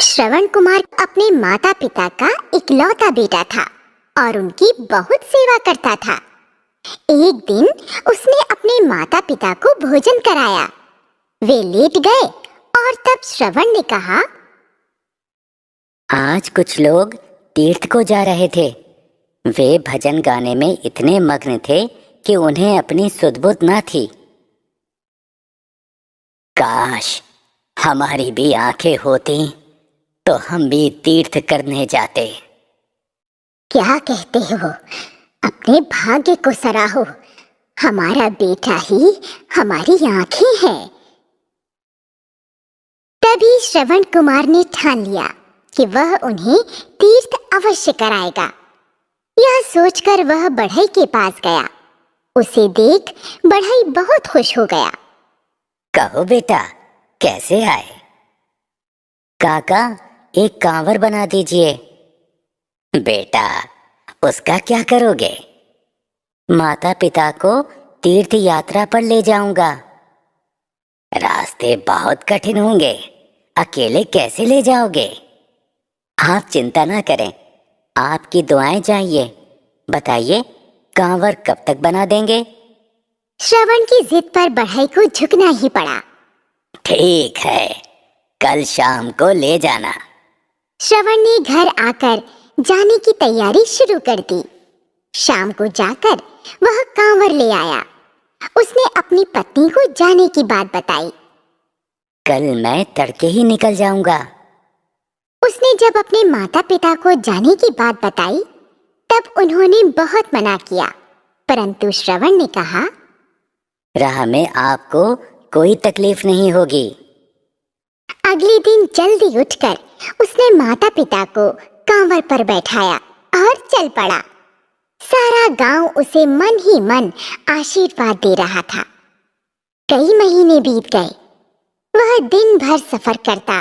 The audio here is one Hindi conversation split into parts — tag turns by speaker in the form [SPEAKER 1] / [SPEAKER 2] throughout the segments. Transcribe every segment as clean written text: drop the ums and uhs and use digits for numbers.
[SPEAKER 1] श्रवण कुमार अपने माता पिता का इकलौता बेटा था और उनकी बहुत सेवा करता था। एक दिन उसने अपने माता पिता को भोजन कराया। वे लेट गए और तब श्रवण ने कहा,
[SPEAKER 2] आज कुछ लोग तीर्थ को जा रहे थे। वे भजन गाने में इतने मग्न थे कि उन्हें अपनी सुध-बुध न थी। काश हमारी भी आंखें होती तो हम भी तीर्थ करने जाते।
[SPEAKER 1] क्या कहते हो? अपने भाग्य को सराहो। हमारा बेटा ही हमारी आंखें हैं। तभी श्रवण कुमार ने ठान लिया कि वह उन्हें तीर्थ अवश्य कराएगा। यह सोचकर वह बढ़ई के पास गया। उसे देख बढ़ई बहुत खुश हो गया।
[SPEAKER 2] कहो बेटा, कैसे आए? काका, एक कांवर बना दीजिए। बेटा, उसका क्या करोगे? माता पिता को तीर्थ यात्रा पर ले जाऊंगा। रास्ते बहुत कठिन होंगे, अकेले कैसे ले जाओगे? आप चिंता ना करें, आपकी दुआएं चाहिए। बताइए, कांवर कब तक बना देंगे?
[SPEAKER 1] श्रवण की जिद पर बढ़ई को झुकना ही पड़ा।
[SPEAKER 2] ठीक है, कल शाम को ले जाना।
[SPEAKER 1] श्रवण ने घर आकर जाने की तैयारी शुरू कर दी। शाम को जाकर वह कांवर ले आया। उसने अपनी पत्नी को जाने की बात बताई।
[SPEAKER 2] कल मैं तड़के ही निकल जाऊंगा।
[SPEAKER 1] उसने जब अपने माता पिता को जाने की बात बताई तब उन्होंने बहुत मना किया, परंतु श्रवण ने कहा,
[SPEAKER 2] राह में आपको कोई तकलीफ नहीं होगी।
[SPEAKER 1] अगले दिन जल्दी उठकर उसने माता पिता को कांवर पर बैठाया और चल पड़ा। सारा गांव उसे मन ही मन आशीर्वाद दे रहा था। कई महीने बीत गए। वह दिन भर सफर करता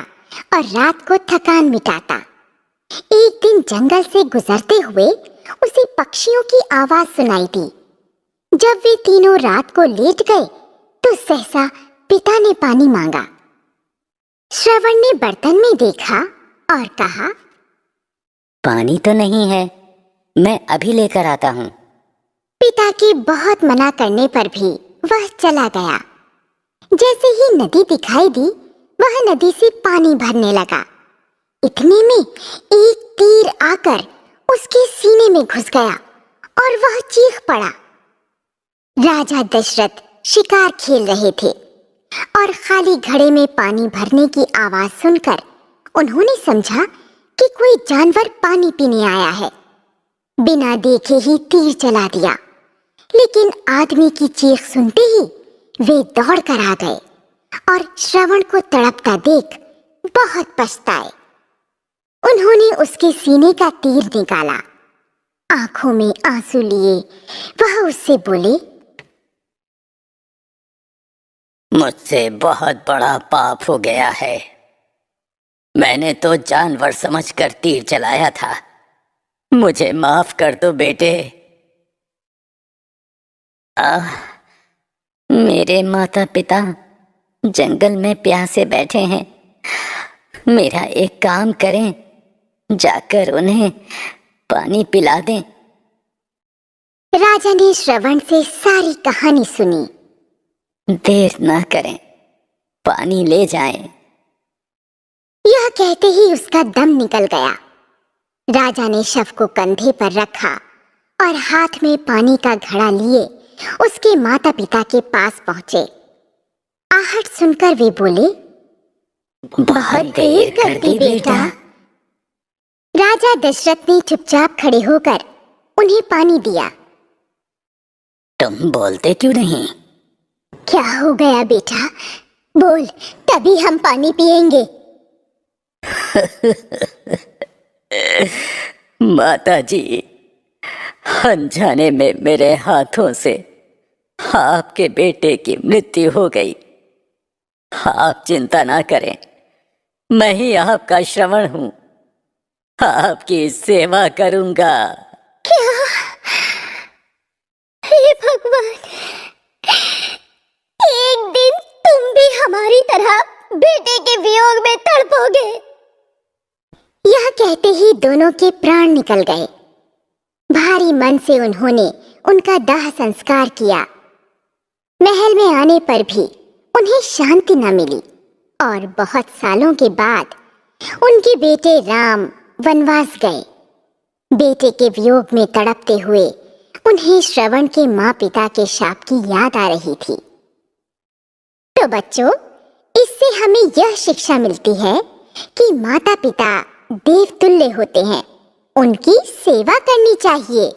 [SPEAKER 1] और रात को थकान मिटाता। एक दिन जंगल से गुजरते हुए उसे पक्षियों की आवाज सुनाई दी। जब वे तीनों रात को लेट गए तो सहसा पिता ने पानी मांगा। श्रवण ने बर्तन में देखा और कहा,
[SPEAKER 2] पानी तो नहीं है, मैं अभी लेकर आता हूँ।
[SPEAKER 1] पिता के बहुत मना करने पर भी वह चला गया। जैसे ही नदी दिखाई दी, वह नदी से पानी भरने लगा। इतने में एक तीर आकर उसके सीने में घुस गया और वह चीख पड़ा। राजा दशरथ शिकार खेल रहे थे और खाली घड़े में पानी भरने की आवाज सुनकर उन्होंने समझा कि कोई जानवर पानी पीने आया है। बिना देखे ही तीर चला दिया, लेकिन आदमी की चीख सुनते ही वे दौड़कर आ गए और श्रवण को तड़पता देख बहुत पछताए। उन्होंने उसके सीने का तीर निकाला। आंखों में आंसू लिए वह उससे बोले,
[SPEAKER 2] मुझसे बहुत बड़ा पाप हो गया है। मैंने तो जानवर समझकर तीर चलाया था। मुझे माफ कर दो बेटे। मेरे माता पिता जंगल में प्यासे बैठे हैं। मेरा एक काम करें, जाकर उन्हें पानी पिला दें।
[SPEAKER 1] राजा ने श्रवण से सारी कहानी सुनी।
[SPEAKER 2] देर ना करें, पानी ले जाएं।
[SPEAKER 1] यह कहते ही उसका दम निकल गया। राजा ने शव को कंधे पर रखा और हाथ में पानी का घड़ा लिए उसके माता पिता के पास पहुंचे। आहट सुनकर वे बोले, बहुत देर कर दी बेटा। राजा दशरथ ने चुपचाप खड़े होकर उन्हें पानी दिया।
[SPEAKER 2] तुम बोलते क्यों नहीं?
[SPEAKER 1] क्या हो गया बेटा? बोल, तभी हम पानी पिएंगे।
[SPEAKER 2] माता जी, अनजाने में मेरे हाथों से आपके बेटे की मृत्यु हो गई। आप चिंता ना करें, मैं ही आपका श्रवण हूँ। आपकी सेवा करूंगा।
[SPEAKER 1] क्या? हे भगवान, एक दिन तुम भी हमारी तरह बेटे के वियोग में तड़पोगे। यह कहते ही दोनों के प्राण निकल गए। भारी मन से उन्होंने उनका दाह संस्कार किया। महल में आने पर भी उन्हें शांति न मिली और बहुत सालों के बाद उनके बेटे राम वनवास गए। बेटे के वियोग में तड़पते हुए उन्हें श्रवण के माँ पिता के शाप की याद आ रही थी। तो बच्चों, इससे हमें यह शिक्षा मिलती है कि माता पिता देवतुल्य होते हैं, उनकी सेवा करनी चाहिए।